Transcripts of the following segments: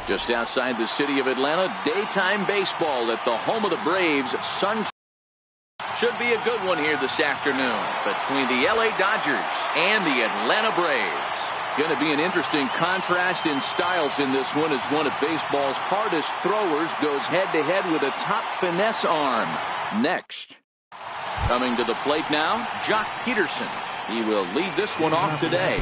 Just outside the city of Atlanta, daytime baseball at the home of the Braves. Sun should be a good one here this afternoon between the LA Dodgers and the Atlanta Braves. Going to be an interesting contrast in styles in this one as one of baseball's hardest throwers goes head-to-head with a top finesse arm. Next. Coming to the plate now, Jock Peterson. He will lead this one off today.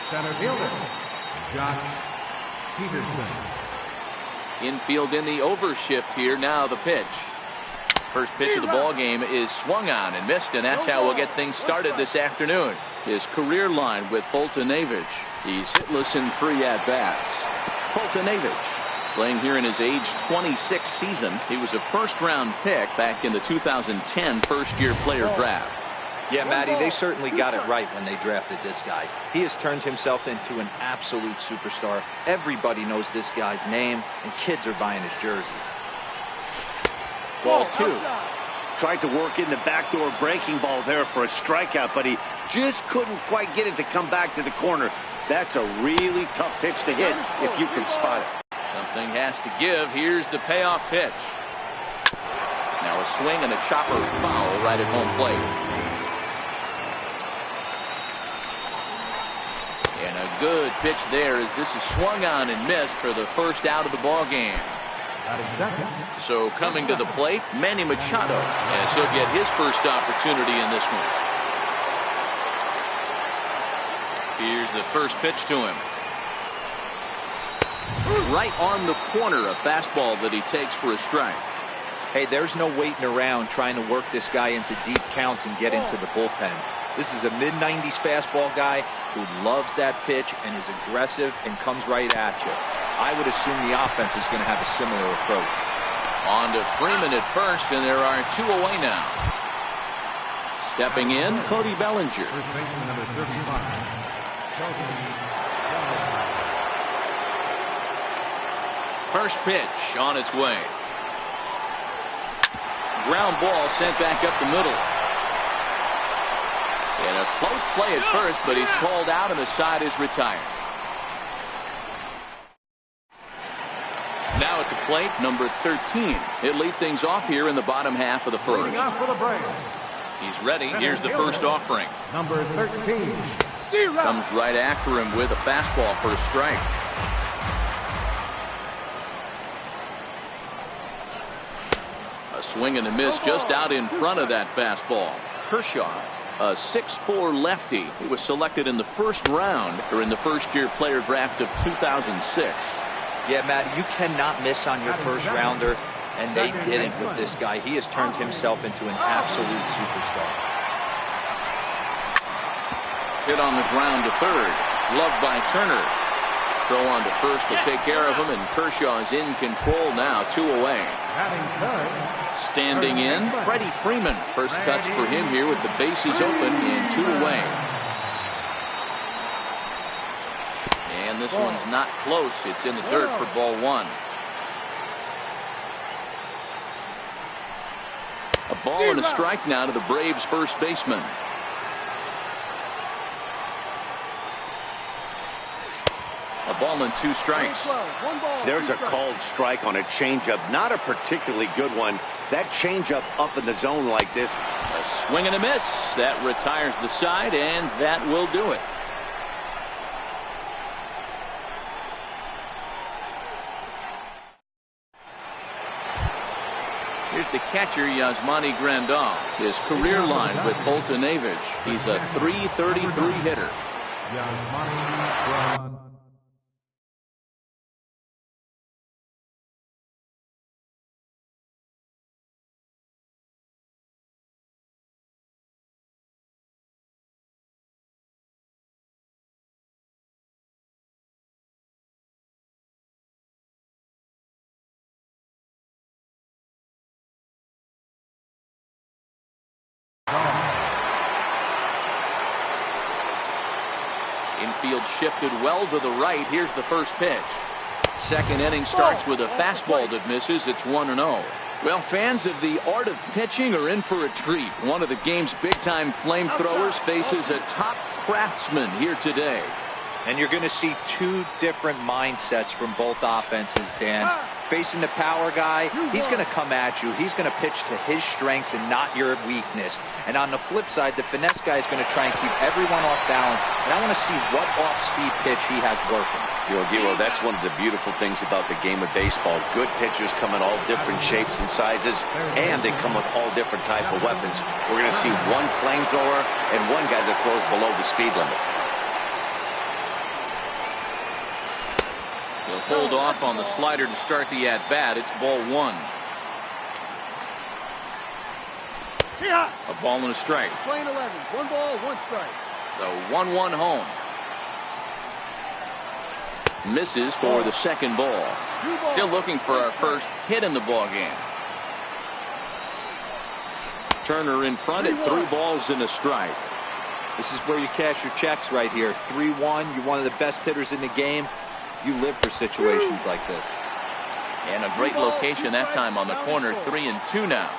Center fielder, Jock Peterson. Infield in the overshift here. Now the pitch. First pitch of the ball game is swung on and missed, and that's how we'll get things started this afternoon. His career line with Foltynewicz. He's hitless in 3 at-bats. Foltynewicz playing here in his age 26 season. He was a first-round pick back in the 2010 first-year player draft. Yeah, Matty, they certainly got it right when they drafted this guy. He has turned himself into an absolute superstar. Everybody knows this guy's name, and kids are buying his jerseys. Ball 2. Tried to work in the backdoor breaking ball there for a strikeout, but he just couldn't quite get it to come back to the corner. That's a really tough pitch to hit if you can spot it. Something has to give. Here's the payoff pitch. Now a swing and a chopper foul right at home plate. And a good pitch there as this is swung on and missed for the first out of the ball game. So coming to the plate, Manny Machado, as he'll get his first opportunity in this one. Here's the first pitch to him. Right on the corner, a fastball that he takes for a strike. Hey, there's no waiting around trying to work this guy into deep counts and get into the bullpen. This is a mid-90s fastball guy who loves that pitch and is aggressive and comes right at you. I would assume the offense is going to have a similar approach. On to Freeman at first, and there are 2 away now. Stepping in, Cody Bellinger. First baseman number 35. First pitch on its way. Ground ball sent back up the middle. And a close play at first, but he's called out and the side is retired. Now at the plate, number 13. He'll lead things off here in the bottom half of the first. He's ready. Here's the first offering. Number 13. Comes right after him with a fastball for a strike. A swing and a miss just out in front of that fastball. Kershaw, a 6'4" lefty. He was selected in the first round during the first-year player draft of 2006. Yeah, Matt, you cannot miss on your first rounder, and they didn't with this guy. He has turned himself into an absolute superstar. Hit on the ground to third. Loved by Turner. Throw on to first will take care of him, and Kershaw is in control now, 2 away. Standing in, Freddie Freeman. First cuts for him here with the bases open and 2 away. And this one's not close. It's in the dirt for ball 1. A ball and a strike now to the Braves first baseman. A ball and 2 strikes. There's a called strike on a changeup. Not a particularly good one. That changeup up in the zone like this. A swing and a miss. That retires the side, and that will do it. Here's the catcher, Yasmani Grandal. His career line with Boltonevich. He's a .333 hitter. Infield shifted well to the right. Here's the first pitch. Second inning starts with a fastball that misses. It's 1-0. Well, fans of the art of pitching are in for a treat. One of the game's big-time flamethrowers faces a top craftsman here today. And you're going to see two different mindsets from both offenses, Dan. Facing the power guy, he's going to come at you. He's going to pitch to his strengths and not your weakness. And on the flip side, the finesse guy is going to try and keep everyone off balance. And I want to see what off-speed pitch he has working. Gilo, that's one of the beautiful things about the game of baseball. Good pitchers come in all different shapes and sizes, and they come with all different type of weapons. We're going to see one flamethrower and one guy that throws below the speed limit. He'll hold off on the slider to start the at-bat. It's ball one. A ball and a strike. Playing 11. 1 ball, 1 strike. The 1-1 home. Misses for the second ball. Still looking for our first hit in the ball game. Turner in front at 3 balls and a strike. This is where you cash your checks right here. 3-1. You're one of the best hitters in the game. You live for situations like this. And a great location that time on the corner. 3-2 now.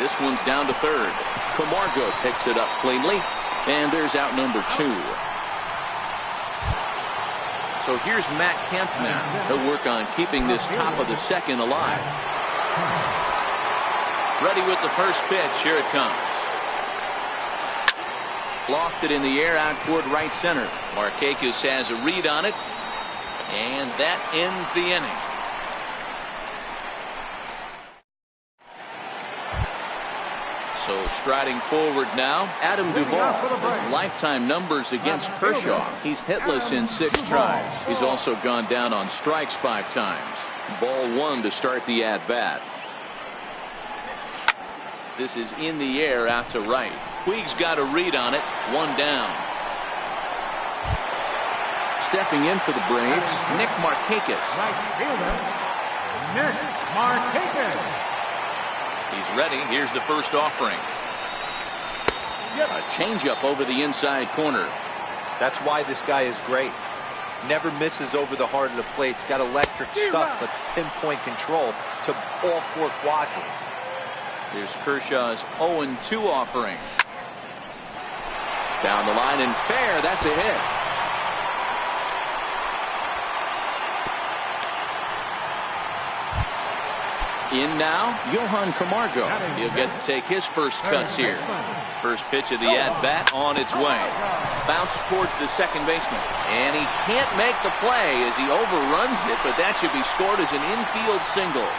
This one's down to third. Camargo picks it up cleanly. And there's out number 2. So here's Matt Kemp now. He'll work on keeping this top of the second alive. Ready with the first pitch. Here it comes. Lofted in the air out toward right center. Markakis has a read on it. And that ends the inning. So striding forward now, Adam Duvall. His lifetime numbers against Kershaw. He's hitless in 6 tries. He's also gone down on strikes 5 times. Ball 1 to start the at-bat. This is in the air out to right. Puig's got a read on it. 1 down. Stepping in for the Braves, Nick Markakis. Right fielder, Nick Markakis. He's ready. Here's the first offering. A changeup over the inside corner. That's why this guy is great. Never misses over the heart of the plate. He's got electric stuff, but pinpoint control to all 4 quadrants. Here's Kershaw's 0-2 offering. Down the line and fair. That's a hit. In now, Johan Camargo. He'll get to take his first cuts here. First pitch of the at-bat on its way. Bounce towards the second baseman. And he can't make the play as he overruns it, but that should be scored as an infield single.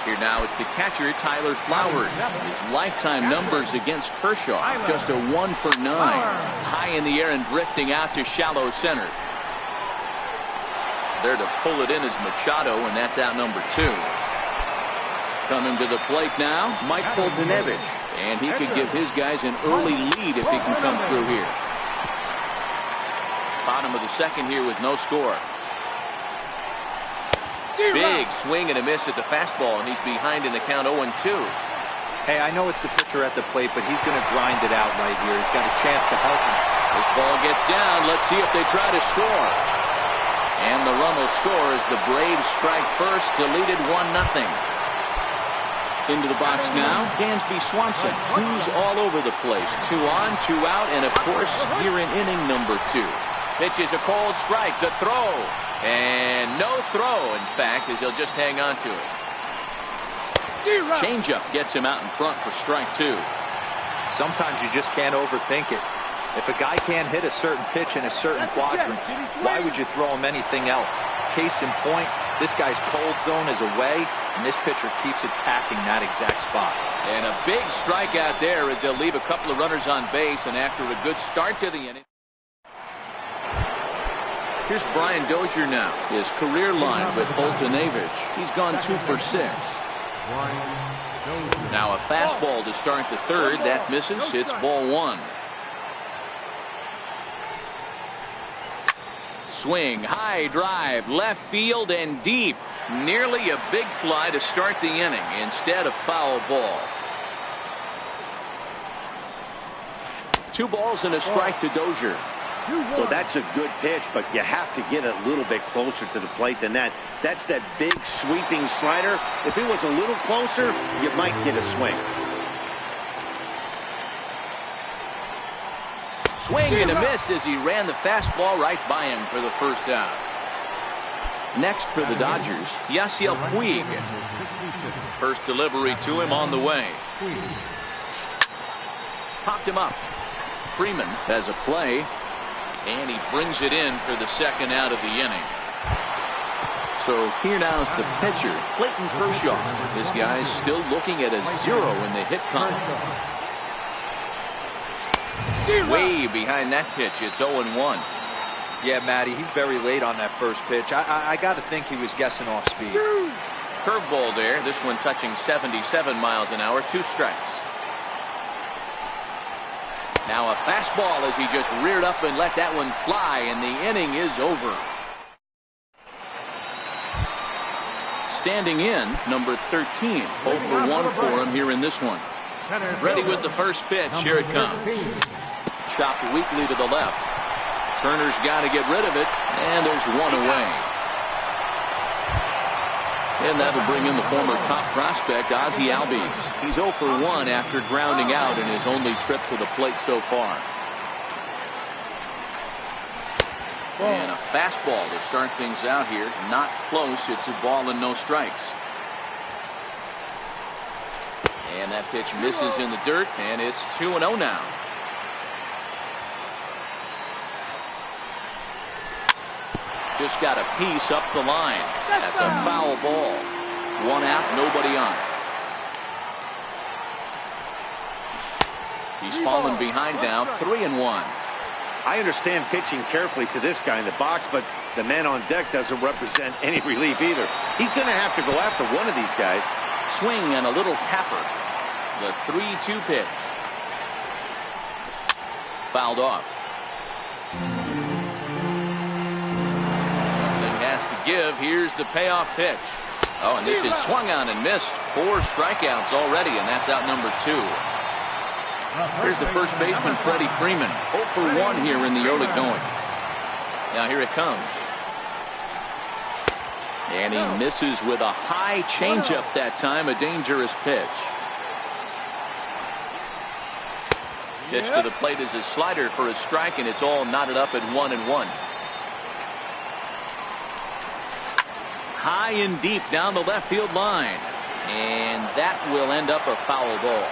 Here now it's the catcher, Tyler Flowers. His lifetime numbers against Kershaw, just a 1 for 9. High in the air and drifting out to shallow center. There to pull it in is Machado, and that's out number 2. Coming to the plate now, Mike Boltonevich. And he could give his guys an early lead if he can come through here. Bottom of the second here with no score. Big swing and a miss at the fastball, and he's behind in the count 0-2. Hey, I know it's the pitcher at the plate, but he's going to grind it out right here. He's got a chance to help him. This ball gets down. Let's see if they try to score. And the run will score as the Braves strike first to lead it 1-0. Into the box now, Dansby Swanson. 2's all over the place. 2 on, 2 out, and of course, here in inning number 2. Pitches a cold strike, the throw. And no throw, in fact, as he'll just hang on to it. Changeup gets him out in front for strike 2. Sometimes you just can't overthink it. If a guy can't hit a certain pitch in a certain quadrant, why would you throw him anything else? Case in point, this guy's cold zone is away, and this pitcher keeps attacking that exact spot. And a big strikeout there as they'll leave a couple of runners on base, and after a good start to the inning. Here's Brian Dozier now. His career line with Boltonevich. He's gone 2 for 6. Now a fastball to start the third. That misses. It's ball 1. Swing, high drive, left field and deep. Nearly a big fly to start the inning. Instead, a foul ball. 2 balls and a strike to Dozier. Well, that's a good pitch, but you have to get a little bit closer to the plate than that. That's that big sweeping slider. If it was a little closer, you might get a swing. Swing and a miss as he ran the fastball right by him for the first out. Next for the Dodgers, Yasiel Puig. First delivery to him on the way. Popped him up. Freeman has a play, and he brings it in for the second out of the inning. So here now's the pitcher, Clayton Kershaw. This guy's still looking at a 0 in the hit column. Way behind that pitch. It's 0-1. Yeah, Matty, he's very late on that first pitch. I got to think he was guessing off speed. Curveball there. This one touching 77 miles an hour. 2 strikes. Now a fastball as he just reared up and let that one fly, and the inning is over. Standing in, number 13. 0 for 1 for him here in this one. Ready with the first pitch. Here it comes. Chopped weakly to the left. Turner's got to get rid of it, and there's 1 away. And that'll bring in the former top prospect, Ozzie Albies. He's 0 for 1 after grounding out in his only trip to the plate so far. And a fastball to start things out here. Not close. It's a ball and no strikes. And that pitch misses in the dirt, and it's 2-0 now. Just got a piece up the line. That's a foul ball. 1 out, nobody on. He's fallen behind now, 3-1. I understand pitching carefully to this guy in the box, but the man on deck doesn't represent any relief either. He's going to have to go after one of these guys. Swing and a little tapper. The 3-2 pitch. Fouled off. Nothing has to give. Here's the payoff pitch. Oh, and this is swung on and missed. 4 strikeouts already, and that's out number 2. Here's the first baseman, Freddie Freeman. 0 for 1 here in the early going. Now here it comes. And he misses with a high changeup that time. A dangerous pitch. Pitch to the plate is a slider for a strike, and it's all knotted up at 1-1. High and deep down the left field line. And that will end up a foul ball.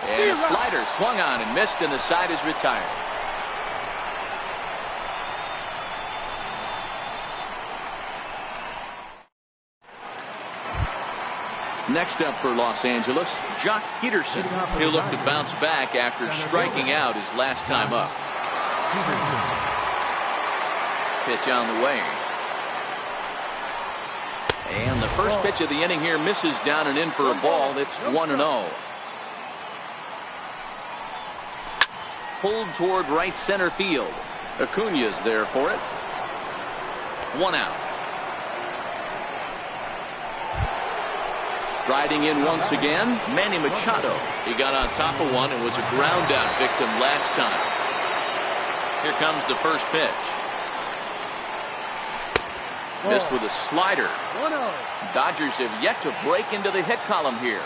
And a slider swung on and missed, and the side is retired. Next up for Los Angeles, Jock Peterson. He'll look to bounce back after striking out his last time up. Pitch on the way. And the first pitch of the inning here misses down and in for a ball. It's 1-0. Pulled toward right center field. Acuna's there for it. 1 out. Riding in once again, Manny Machado. He got on top of one and was a ground out victim last time. Here comes the first pitch. Missed with a slider. 1-0. Dodgers have yet to break into the hit column here.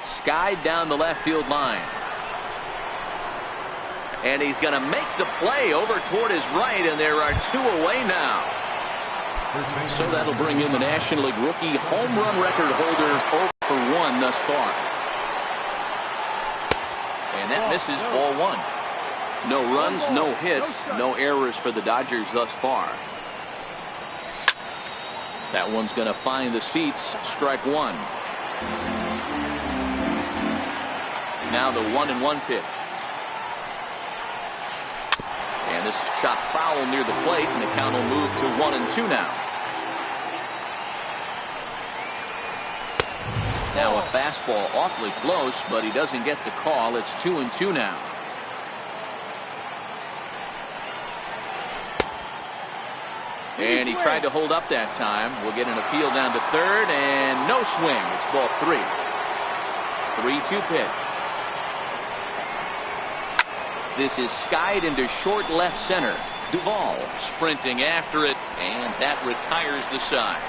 Skied down the left field line. And he's going to make the play over toward his right, and there are 2 away now. So that'll bring in the National League rookie home run record holder 0 for 1 thus far. And that misses ball 1. No runs, no hits, no errors for the Dodgers thus far. That one's going to find the seats. Strike 1. Now the 1-1 pitch. And this is chopped foul near the plate, and the count will move to 1-2 now. Now a fastball awfully close, but he doesn't get the call. It's 2-2 now. And he tried to hold up that time. We'll get an appeal down to third, and no swing. It's ball 3. 3-2 pitch. This is skied into short left center. Duvall sprinting after it, and that retires the side.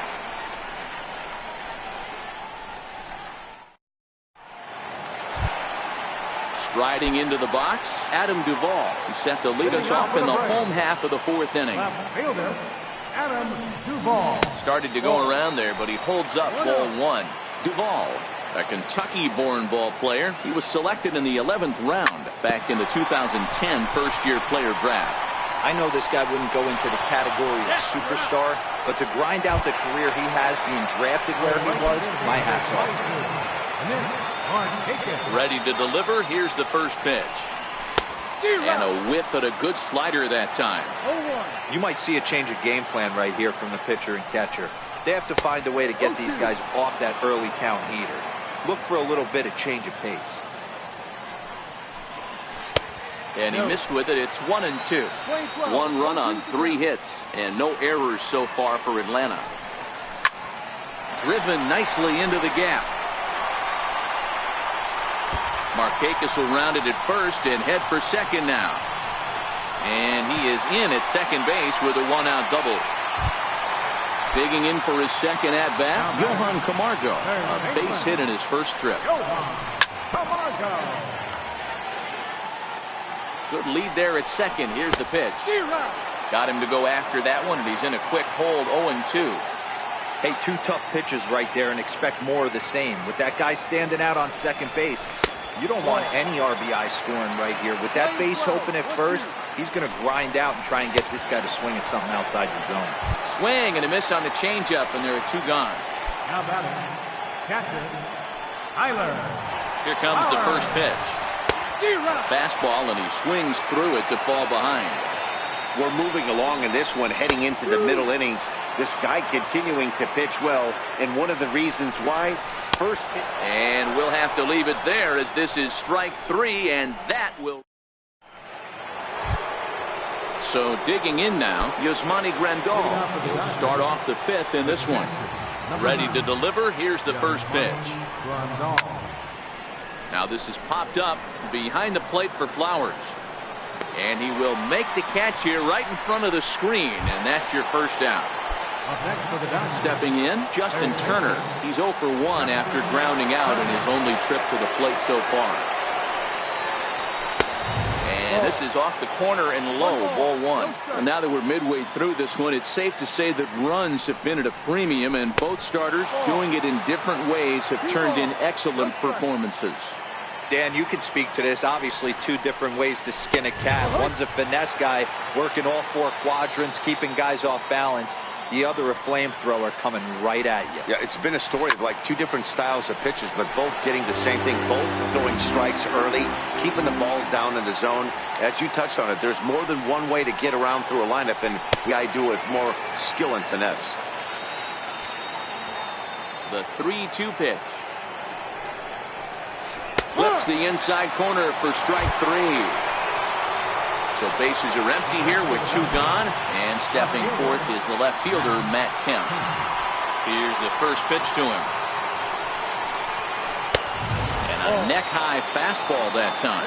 Striding into the box, Adam Duvall. He sets to lead us off in the home half of the 4th inning. Left fielder, Adam Duvall. Started to go around there, but he holds up ball 1. Duvall, a Kentucky-born ball player. He was selected in the 11th round back in the 2010 first-year player draft. I know this guy wouldn't go into the category of superstar, but to grind out the career he has being drafted where he was, my hat's off. Ready to deliver. Here's the first pitch. And a whiff at a good slider that time. You might see a change of game plan right here from the pitcher and catcher. They have to find a way to get these guys off that early count heater. Look for a little bit of change of pace. And he missed with it. It's 1-2. 1 run on 3 hits, and no errors so far for Atlanta. Driven nicely into the gap. Markakis will round it at first and head for second now. And he is in at second base with a 1-out double. Digging in for his second at-bat, Johan Camargo. A base hit in his first trip. Good lead there at second. Here's the pitch. Got him to go after that one, and he's in a quick hold. 0-2. Hey, 2 tough pitches right there, and expect more of the same. With that guy standing out on second base, you don't want any RBI scoring right here. With that base open at first, he's going to grind out and try and get this guy to swing at something outside the zone. Swing and a miss on the changeup, and there are 2 gone. Now batting, catcher, Tyler. Here comes the first pitch. Fastball, and he swings through it to fall behind. We're moving along in this one, heading into the middle innings. This guy continuing to pitch well, and one of the reasons why, first pitch. And we'll have to leave it there, as this is strike 3, and that will. So digging in now, Yasmani Grandal. He'll start off the 5th in this one. Ready to deliver. Here's the first pitch. Now this is popped up behind the plate for Flowers. And he will make the catch here right in front of the screen, and that's your first out. Stepping in, Justin Turner. He's 0 for 1 after grounding out in his only trip to the plate so far. And this is off the corner and low, ball 1. And now that we're midway through this one, it's safe to say that runs have been at a premium, and both starters, doing it in different ways, have turned in excellent performances. Dan, you can speak to this. Obviously, 2 different ways to skin a cat. One's a finesse guy, working all 4 quadrants, keeping guys off balance. The other, a flamethrower coming right at you. Yeah, it's been a story of like 2 different styles of pitches, but both getting the same thing, both throwing strikes early, keeping the ball down in the zone. As you touched on it, there's more than one way to get around through a lineup, and the guy do it with more skill and finesse. The 3-2 pitch. Flips the inside corner for strike 3. So bases are empty here with 2 gone, and stepping forth is the left fielder, Matt Kemp. Here's the first pitch to him. And a neck-high fastball that time.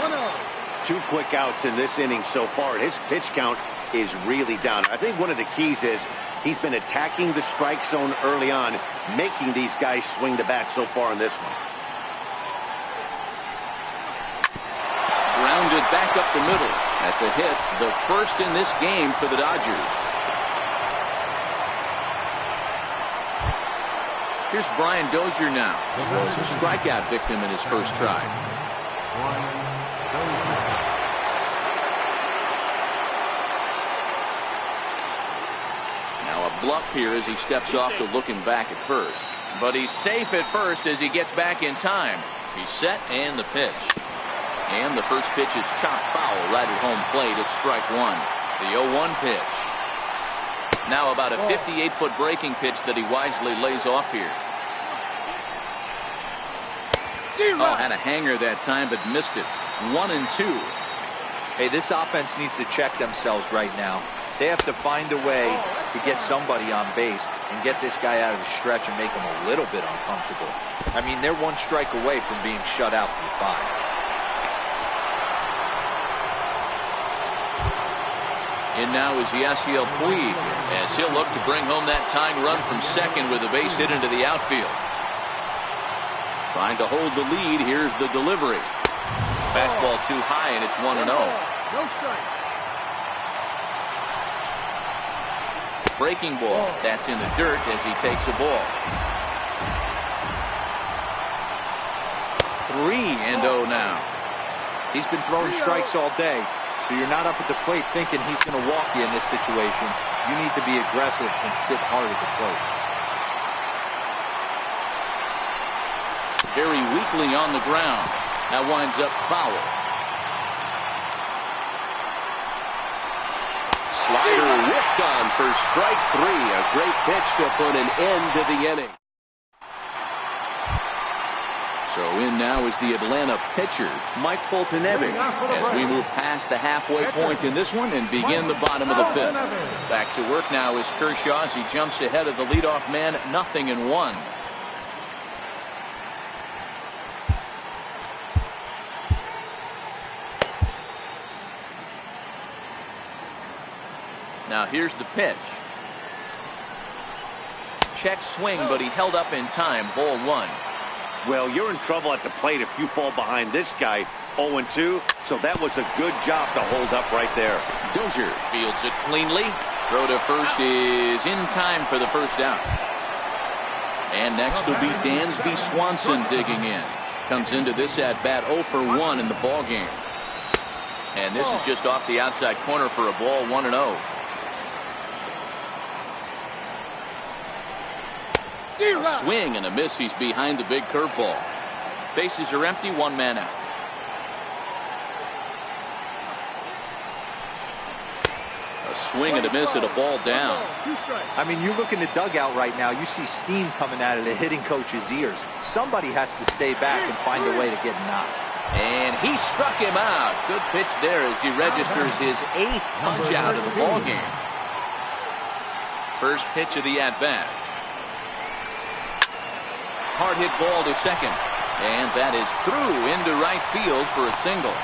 2 quick outs in this inning so far, and his pitch count is really down. I think one of the keys is he's been attacking the strike zone early on, making these guys swing the bat so far in this one. Grounded back up the middle. That's a hit, the first in this game for the Dodgers. Here's Brian Dozier now. He was a strikeout victim in his first try. Now a bluff here as he steps off to looking back at first. But he's safe at first as he gets back in time. He's set and the pitch. And the first pitch is chopped foul right at home plate. It's strike one. The 0-1 pitch. Now about a 58-foot breaking pitch that he wisely lays off here. Oh, had a hanger that time but missed it. 1-2. Hey, this offense needs to check themselves right now. They have to find a way to get somebody on base and get this guy out of the stretch and make him a little bit uncomfortable. I mean, they're one strike away from being shut out from 5. And now is Yasiel Puig as he'll look to bring home that tying run from second with a base hit into the outfield. Trying to hold the lead. Here's the delivery. Fastball too high, and it's 1-0. No strike. Breaking ball. That's in the dirt as he takes a ball. 3-0 now. He's been throwing strikes all day, so you're not up at the plate thinking he's going to walk you in this situation. You need to be aggressive and sit hard at the plate. Very weakly on the ground. That winds up foul. Slider whiffed on for strike 3. A great pitch to put an end to the inning. So in now is the Atlanta pitcher, Mike Foltynewicz, as we move past the halfway point in this one and begin the bottom of the 5th. Back to work now is Kershaw as he jumps ahead of the leadoff man, 0-1. Now here's the pitch. Check swing, but he held up in time. Ball 1. Well, you're in trouble at the plate if you fall behind this guy. 0-2, so that was a good job to hold up right there. Dozier fields it cleanly. Throw to first is in time for the first out. And next will be Dansby Swanson digging in. Comes into this at bat 0 for 1 in the ball game. And this is just off the outside corner for a ball. 1-0. A swing and a miss. He's behind the big curveball. Bases are empty. 1 man out. A swing and a miss at a ball down. I mean, you look in the dugout right now, you see steam coming out of the hitting coach's ears. Somebody has to stay back and find a way to get knocked. And he struck him out. Good pitch there as he registers his 8th punch out of the ball game. First pitch of the at-bat. Hard hit ball to second. And that is through into right field for a single.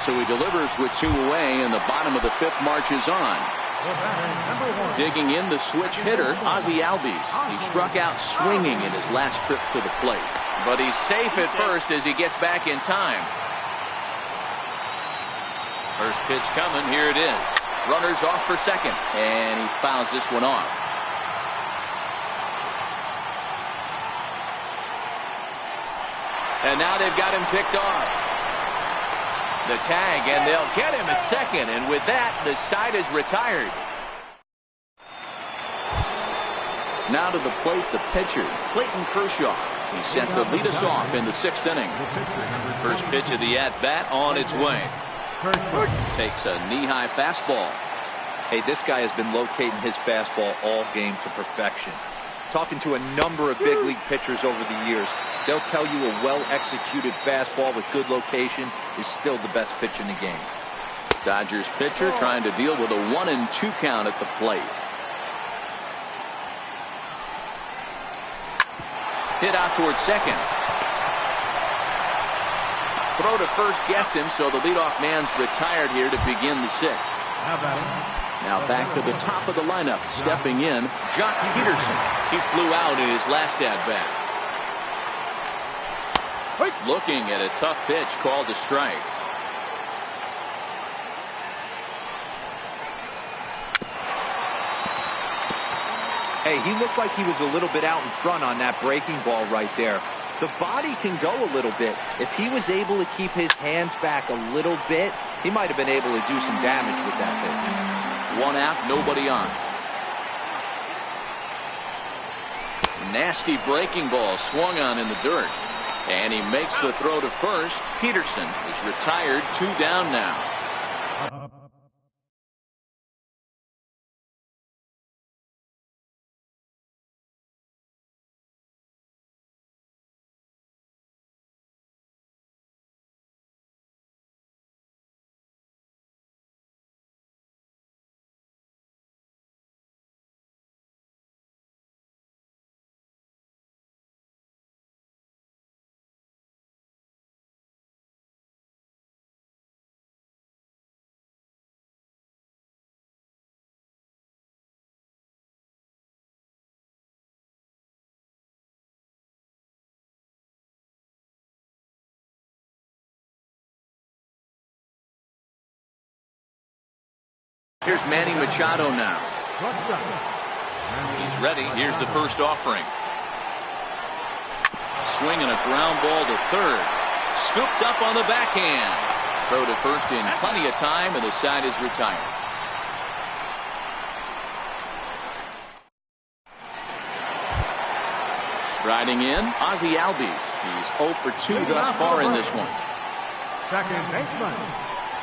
So he delivers with 2 away, and the bottom of the 5th marches on. Digging in the switch hitter, Ozzie Albies. He struck out swinging in his last trip to the plate. But he's safe at first as he gets back in time. First pitch coming. Here it is. Runners off for second. And he fouls this one off. And now they've got him picked off. The tag, and they'll get him at second. And with that, the side is retired. Now to the plate, the pitcher, Clayton Kershaw. He's set to lead us off in the 6th inning. First pitch of the at-bat on its way. Takes a knee-high fastball. Hey, this guy has been locating his fastball all game to perfection. Talking to a number of big league pitchers over the years, they'll tell you a well-executed fastball with good location is still the best pitch in the game. Dodgers pitcher trying to deal with a 1-2 count at the plate. Hit out towards second. Throw to first gets him, so the leadoff man's retired here to begin the 6th. Now back to the top of the lineup. Stepping in, Jock Peterson. He flew out in his last at-bat. Looking at a tough pitch called a strike. Hey, he looked like he was a little bit out in front on that breaking ball right there. The body can go a little bit. If he was able to keep his hands back a little bit, he might have been able to do some damage with that pitch. One out, nobody on. Nasty breaking ball swung on in the dirt. And he makes the throw to first. Peterson is retired, 2 down now. Here's Manny Machado now. He's ready. Here's the first offering. Swinging a ground ball to third. Scooped up on the backhand. Throw to first in plenty of time, and the side is retired. Striding in, Ozzie Albies. He's 0 for 2 thus far in this one. Second baseman,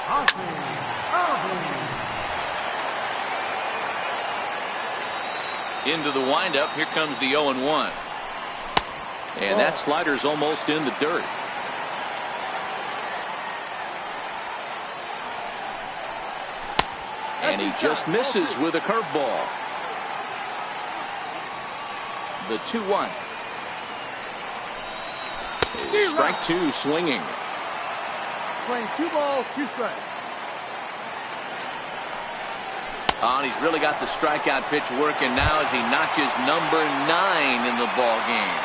Ozzie Albies. Into the windup. Here comes the 0-1. And that slider's almost in the dirt. And he just misses with a curveball. The 2-1. Strike 2 swinging. Playing 2 balls, 2 strikes. And he's really got the strikeout pitch working now as he notches number 9 in the ball game.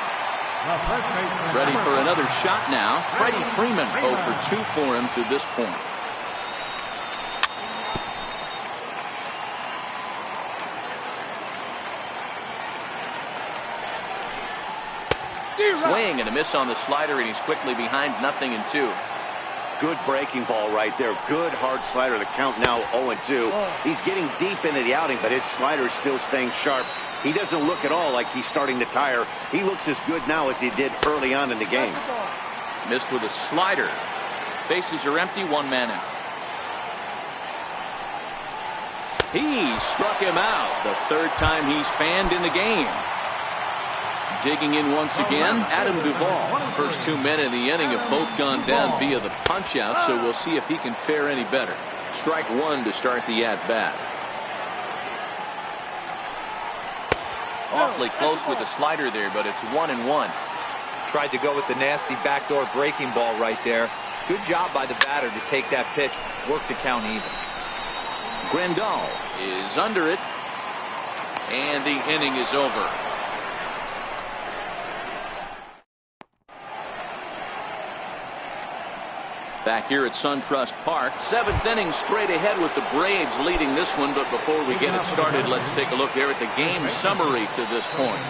Ready for another shot now. Freddie Freeman 0 for 2 for him to this point. Swing and a miss on the slider, and he's quickly behind 0-2. Good breaking ball right there. Good hard slider. The count now 0-2. He's getting deep into the outing, but his slider is still staying sharp. He doesn't look at all like he's starting to tire. He looks as good now as he did early on in the game. Missed with a slider. Bases are empty, 1 man out. He struck him out. The 3rd time he's fanned in the game. Digging in once again, Adam Duvall. First 2 men in the inning have both gone down via the punch-out, so we'll see if he can fare any better. Strike 1 to start the at-bat. Awfully close with the slider there, but it's 1-1. Tried to go with the nasty backdoor breaking ball right there. Good job by the batter to take that pitch, work the count even. Grandal is under it, and the inning is over. Back here at SunTrust Park, 7th inning straight ahead with the Braves leading this one. But before we get it started, let's take a look here at the game summary to this point.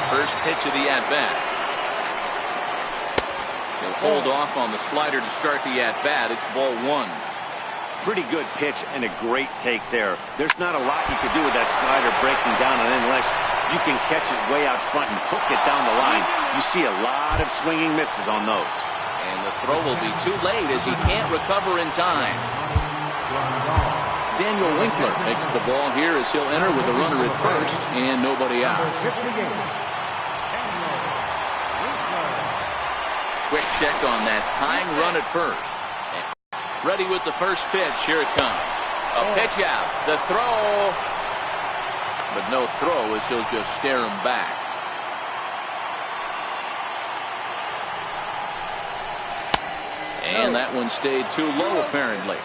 First pitch of the at-bat. He'll hold off on the slider to start the at-bat. It's ball 1. Pretty good pitch and a great take there. There's not a lot you could do with that slider breaking down, and unless you can catch it way out front and hook it down the line, you see a lot of swinging misses on those. And the throw will be too late as he can't recover in time. Daniel Winkler makes the ball here as he'll enter with a runner at first and nobody out. Quick check on that tying run at first. Ready with the first pitch. Here it comes. A pitch out. The throw. But no throw as he'll just stare him back. And that one stayed too low, apparently.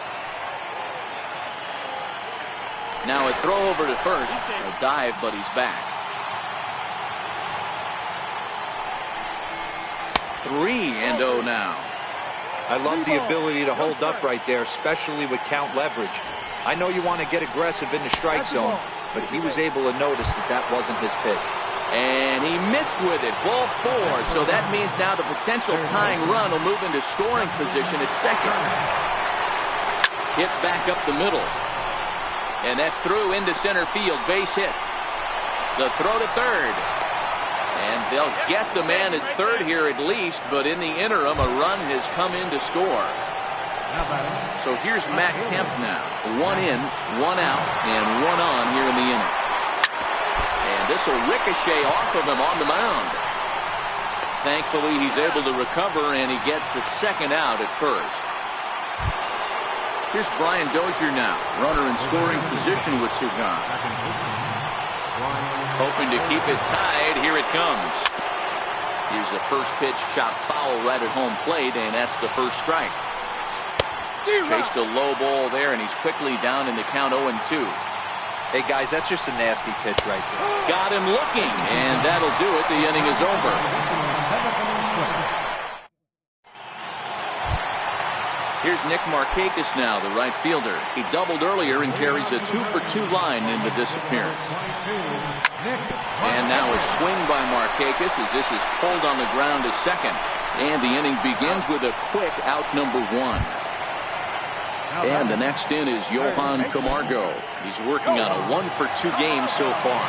Now a throw over to first. A dive, but he's back. 3-0 now. I love the ability to hold up right there, especially with count leverage. I know you want to get aggressive in the strike zone, but he was able to notice that that wasn't his pitch. And he missed with it. Ball 4. So that means now the potential tying run will move into scoring position at second. Hit back up the middle. And that's through into center field. Base hit. The throw to third. And they'll get the man at third here at least, but in the interim, a run has come in to score. So here's Matt Kemp now. 1 in, 1 out, and 1 on here in the inning. And this will ricochet off of him on the mound. Thankfully, he's able to recover, and he gets the second out at first. Here's Brian Dozier now. Runner in scoring position with Sugan. Hoping to keep it tied. Here it comes. Here's the first pitch, chopped foul right at home plate, and that's the first strike. Chased a low ball there, and he's quickly down in the count 0-2. Hey, guys, that's just a nasty pitch right there. Got him looking, and that'll do it. The inning is over. Here's Nick Markakis now, the right fielder. He doubled earlier and carries a 2-for-2 line into this appearance. And now a swing by Markakis as this is pulled on the ground to second. And the inning begins with a quick out number 1. And the next in is Johan Camargo. He's working on a 1-for-2 game so far.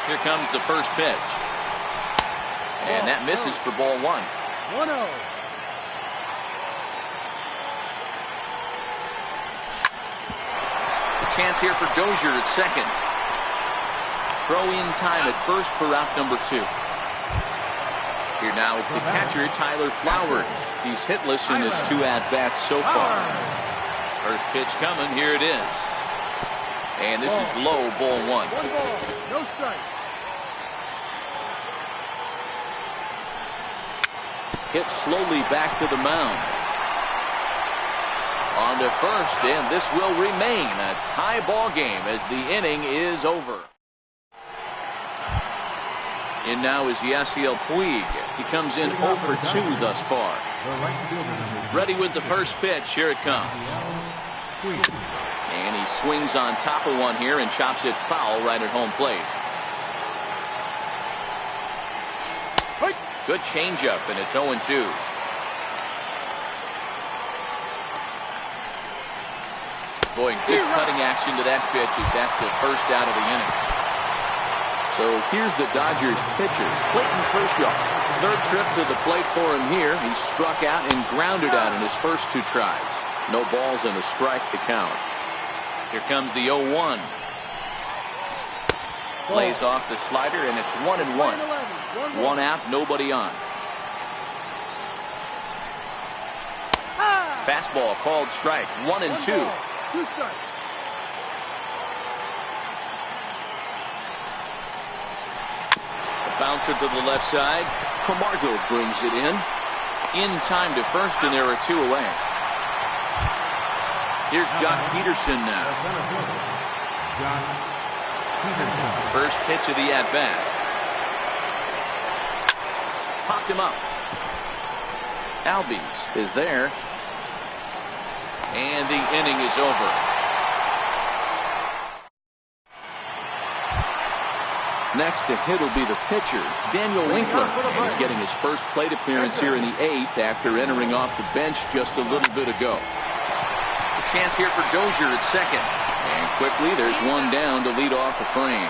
Here comes the first pitch. And that misses for ball 1. 1-0. Chance here for Dozier at second. Throw in time at first for out number 2. Here now is the catcher, Tyler Flowers. He's hitless in his 2 at-bats so far. First pitch coming. Here it is. And this is low, ball 1. 1 ball, no strike. Hit slowly back to the mound. On to first, and this will remain a tie ball game as the inning is over. And now is Yasiel Puig. He comes in 0 for 2 thus far. Ready with the first pitch. Here it comes. And he swings on top of one here and chops it foul right at home plate. Good changeup, and it's 0-2. Boy, good cutting action to that pitch as that's the first out of the inning. So here's the Dodgers pitcher, Clayton Kershaw. Third trip to the plate for him here. He struck out and grounded out in his first 2 tries. No balls and a strike to count. Here comes the 0-1. Plays off the slider, and it's 1-1. 1 out, nobody on. Fastball called strike. 1-2. 2 strikes. Bouncer to the left side. Camargo brings it in time to first, and there are 2 away. Here's Jock Peterson now. First pitch of the at-bat. Popped him up. Albies is there. And the inning is over. Next to hit will be the pitcher, Daniel Winkler. And he's getting his first plate appearance here in the 8th after entering off the bench just a little bit ago. A chance here for Dozier at second. And quickly there's one down to lead off the frame.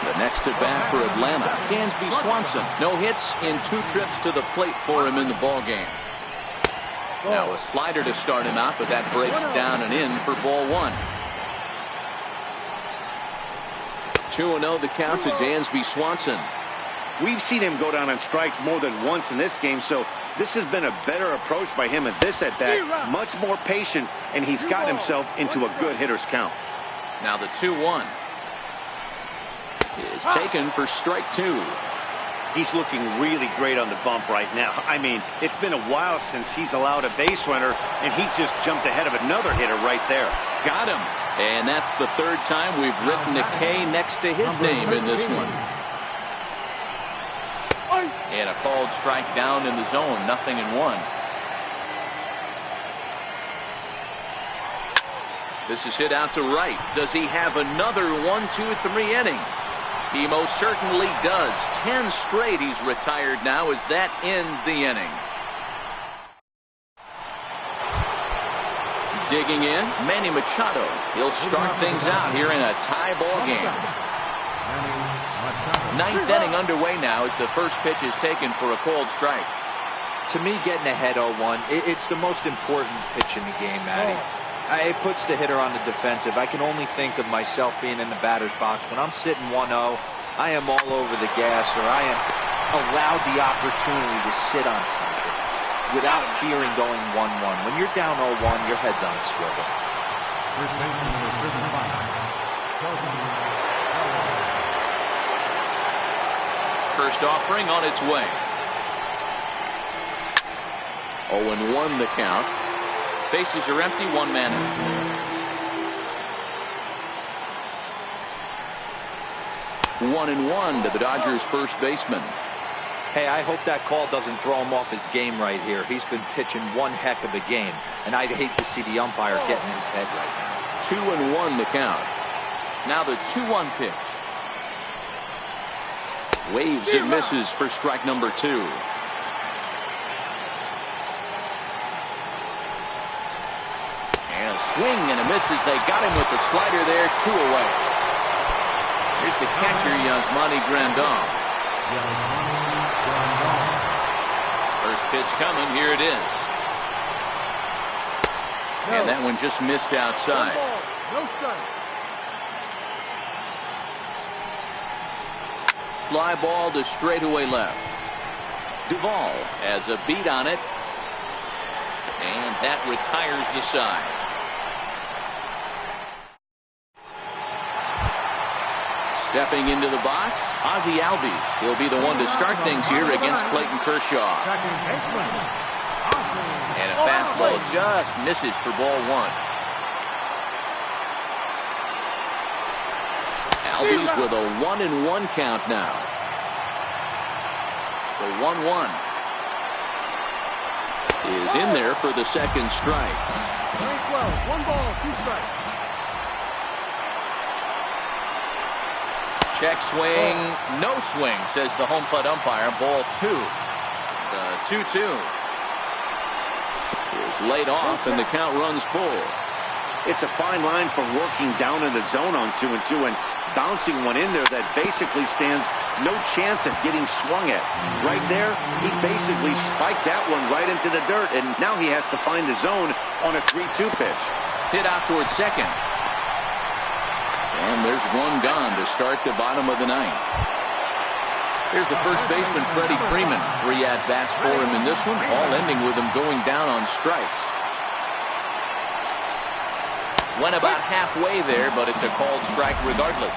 The next at bat for Atlanta, Dansby Swanson. No hits in 2 trips to the plate for him in the ballgame. Now a slider to start him out, but that breaks down and in for ball 1. 2-0 the count to Dansby Swanson. We've seen him go down on strikes more than once in this game, so this has been a better approach by him at this at-bat. Much more patient, and he's got himself into a good hitter's count. Now the 2-1 is taken for strike 2. He's looking really great on the bump right now. I mean, it's been a while since he's allowed a base runner, and he just jumped ahead of another hitter right there. Got him. And that's the 3rd time we've written a K next to his name in this one. And a called strike down in the zone. 0-1. This is hit out to right. Does he have another 1-2-3 inning? He most certainly does. 10 straight he's retired now as that ends the inning. Digging in, Manny Machado. He'll start things out here in a tie ball game. Ninth inning underway now as the first pitch is taken for a called strike. To me, getting ahead 0-1, it's the most important pitch in the game, Matty. It puts the hitter on the defensive. I can only think of myself being in the batter's box. When I'm sitting 1-0, I am all over the gas, or I am allowed the opportunity to sit on something without fearing going 1-1. When you're down 0-1, your head's on a swivel. First offering on its way. 0-1 the count. Bases are empty, one man out. One and one to the Dodgers first baseman. Hey, I hope that call doesn't throw him off his game right here. He's been pitching one heck of a game, and I'd hate to see the umpire get in his head right now. 2-1 the count. Now the 2-1 pitch. Waves and misses for strike number 2. And a swing and a miss as they got him with the slider there. 2 away. Here's the catcher, Yasmani Grandal. First pitch coming. Here it is. And that one just missed outside. No strike. Fly ball to straightaway left. Duvall has a beat on it. And that retires the side. Stepping into the box, Ozzie Albies. He'll be the one to start things here against Clayton Kershaw. And a fastball just misses for ball 1. Albies with a 1-1 count now. The 1-1 is in there for the second strike. 12, 1 ball, 2 strikes. Check swing, no swing, says the home plate umpire. Ball 2. The 2-2 is laid off, and the count runs full. It's a fine line for working down in the zone on 2-2 and bouncing one in there that basically stands no chance of getting swung at. Right there, he basically spiked that one right into the dirt, and now he has to find the zone on a 3-2 pitch. Hit out towards second. And there's one gone to start the bottom of the ninth. Here's the first baseman, Freddie Freeman. 3 at-bats for him in this one, all ending with him going down on strikes. Went about halfway there, but it's a called strike regardless.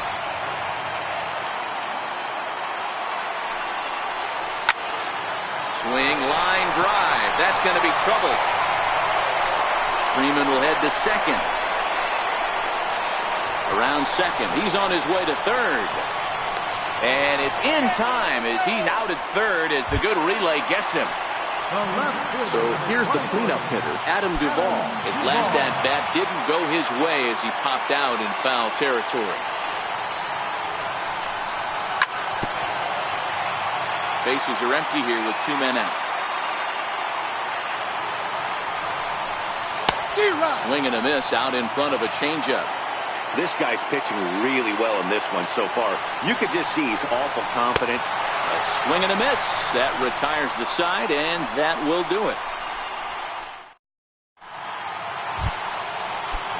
Swing, line drive. That's going to be trouble. Freeman will head to second. Around second. He's on his way to third. And it's in time as he's out at third as the good relay gets him. So here's the cleanup hitter, Adam Duvall. His last at-bat didn't go his way as he popped out in foul territory. Bases are empty here with 2 men out. Swing and a miss out in front of a changeup. This guy's pitching really well in this one so far. You could just see he's awful confident. A swing and a miss. That retires the side, and that will do it.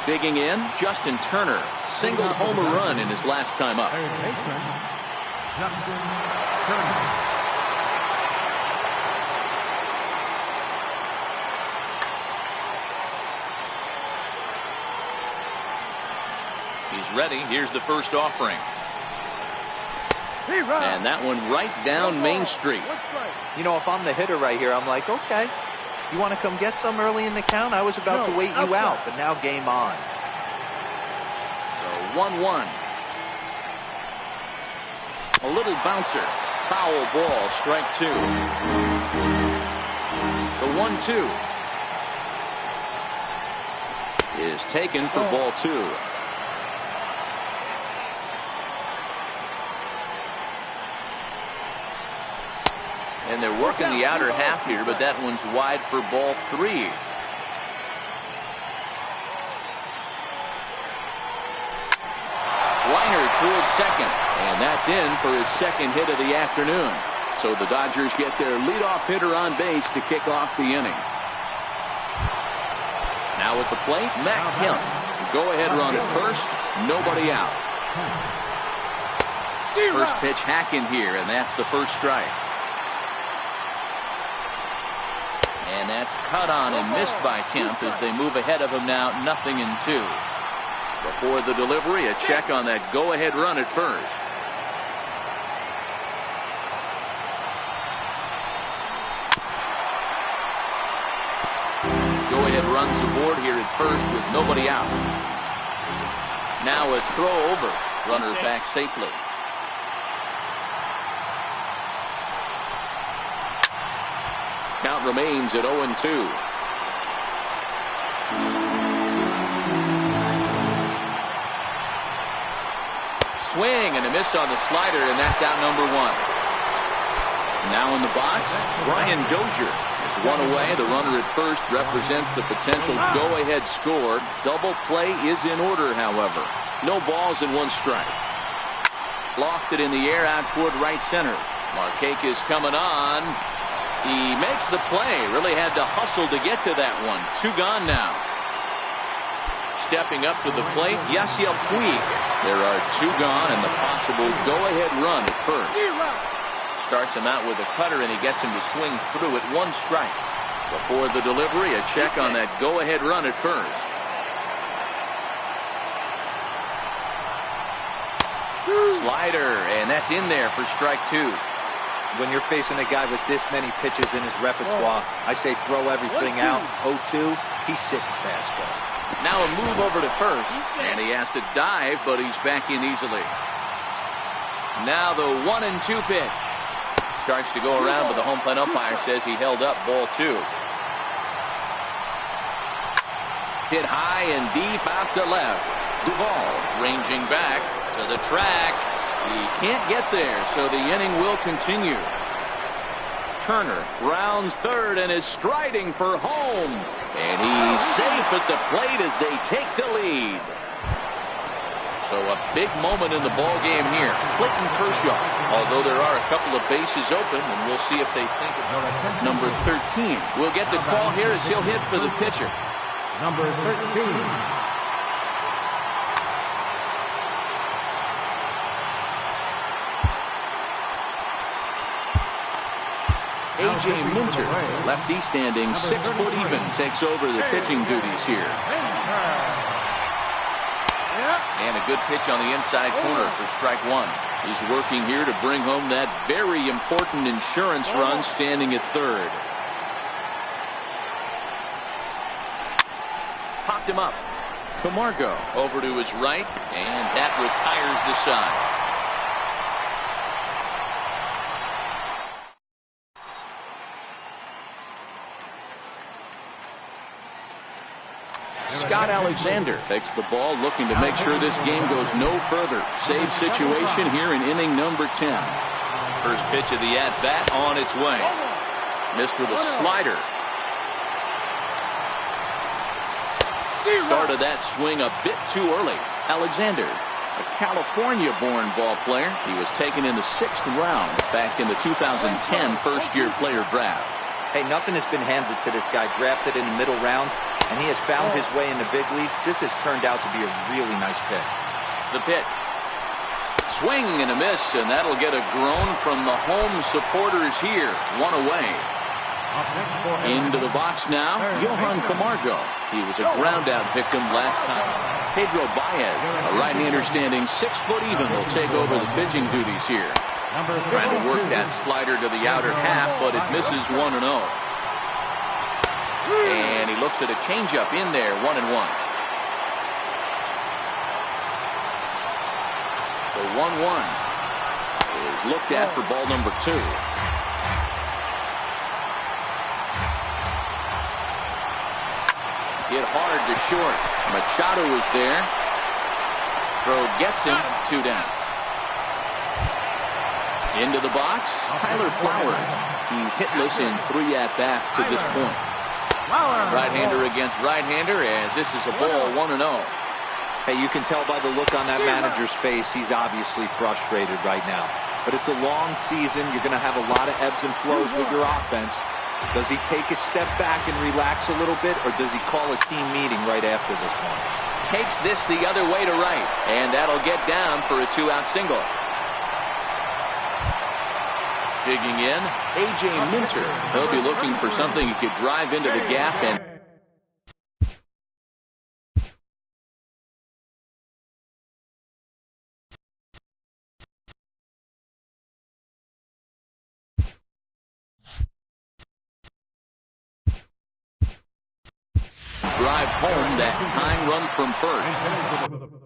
Digging in, Justin Turner. Singled home a run in his last time up. He's ready. Here's the first offering. And that one right down Main Street. You know, if I'm the hitter right here, I'm like, okay, you want to come get some early in the count? I was about to wait you out, but now game on. So 1-1. A little bouncer. Foul ball, strike 2. The 1-2. is taken for ball 2. And they're working the outer half here, but that one's wide for ball 3. Liner towards second, and that's in for his second hit of the afternoon. So the Dodgers get their leadoff hitter on base to kick off the inning. Now at the plate, Matt Kemp. Go-ahead run at first, nobody out. First pitch hacking here, and that's the first strike. And that's cut on and missed by Kemp as they move ahead of him now, 0-2. Before the delivery, a check on that go-ahead run at first. Go-ahead runs aboard here at first with nobody out. Now a throw over. Runner back safely. Count remains at 0-2. Swing and a miss on the slider, and that's out number 1. Now in the box, Brian Dozier is one away. The runner at first represents the potential go-ahead score. Double play is in order, however. No balls and 1 strike. Lofted in the air out toward right center. Markakis coming on. He makes the play. Really had to hustle to get to that one. 2 gone now. Stepping up to the plate, Yasiel Puig. There are 2 gone and the possible go-ahead run at first. Starts him out with a cutter and he gets him to swing through at 1 strike. Before the delivery, a check on that go-ahead run at first. Slider, and that's in there for strike 2. When you're facing a guy with this many pitches in his repertoire, I say throw everything out. 0-2, he's sitting fastball. Now a move over to first, and he has to dive, but he's back in easily. Now the 1-2 pitch. Starts to go around, but the home plate umpire says he held up ball 2. Hit high and deep out to left. Duvall ranging back to the track. He can't get there, so the inning will continue. Turner rounds third and is striding for home. And he's safe at the plate as they take the lead. So a big moment in the ball game here. Clayton Kershaw, although there are a couple of bases open, and we'll see if they think of number 13. We'll get the call here as he'll hit for the pitcher. Number 13. A.J. Minter, lefty standing 6 foot even, takes over the pitching duties here. And a good pitch on the inside corner for strike 1. He's working here to bring home that very important insurance run, standing at third. Popped him up. Camargo over to his right, and that retires the side. Scott Alexander takes the ball, looking to make sure this game goes no further. Save situation here in inning number 10. First pitch of the at-bat on its way. Missed with a slider. Started that swing a bit too early. Alexander, a California-born ball player. He was taken in the 6th round back in the 2010 first-year player draft. Hey, nothing has been handed to this guy. Drafted in the middle rounds, and he has found his way in the big leagues. This has turned out to be a really nice pick. The pitch. Swing and a miss, and that'll get a groan from the home supporters here. 1 away. Into the box now, Johan Camargo. He was a ground-out victim last time. Pedro Baez, a right-hander standing 6 foot even, will take over the pitching duties here. Trying to work that slider to the outer half, but it misses 1-0. And he looks at a changeup in there, 1-1. The 1-1 is looked at for ball number 2. Hit hard to short. Machado is there. Throw gets him. 2 down. Into the box, Tyler Flowers. He's hitless in 3 at-bats to this point. Right-hander against right-hander as this is a ball 1-0. Hey, you can tell by the look on that manager's face, he's obviously frustrated right now. But it's a long season. You're going to have a lot of ebbs and flows with your offense. Does he take a step back and relax a little bit, or does he call a team meeting right after this one? Takes this the other way to right, and that'll get down for a 2-out single. Digging in, A.J. Minter. He'll be looking for something he could drive into the gap and drive home that tying run from first.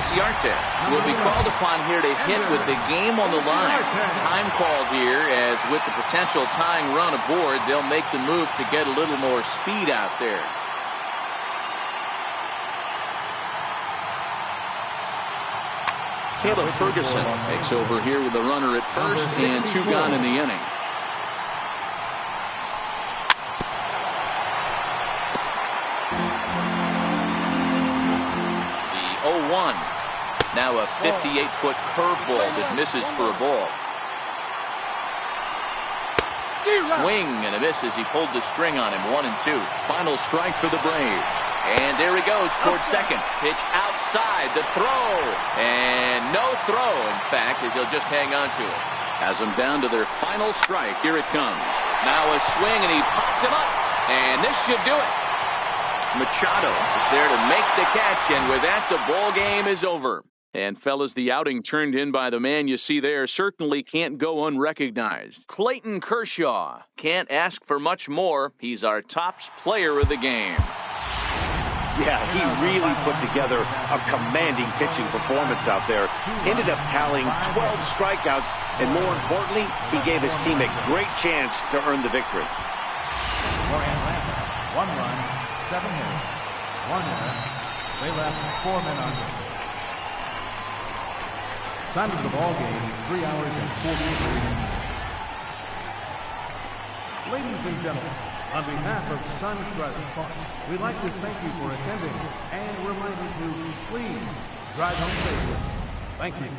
Ciarte will be called upon here to hit with the game on the line. Time called here, as with the potential tying run aboard, they'll make the move to get a little more speed out there. Caleb Ferguson takes over here with a runner at first and 2 gone in the inning. The 0-1. Now a 58-foot curveball that misses for a ball. Swing and a miss as he pulled the string on him. 1-2. Final strike for the Braves. And there he goes towards second. Pitch outside. The throw. And no throw, in fact, as he'll just hang on to it. Has them down to their final strike. Here it comes. Now a swing, and he pops him up. And this should do it. Machado is there to make the catch, and with that, the ball game is over. And, fellas, the outing turned in by the man you see there certainly can't go unrecognized. Clayton Kershaw. Can't ask for much more. He's our tops player of the game. Yeah, he really put together a commanding pitching performance out there. Ended up tallying 12 strikeouts, and more importantly, he gave his team a great chance to earn the victory. For Atlanta, 1 run, 7 hits, 1 error. They left 4 men on. Time of the ball game, 3 hours and 43 minutes. Ladies and gentlemen, on behalf of Suntrust Park, we'd like to thank you for attending and remind you to please drive home safely. Thank you.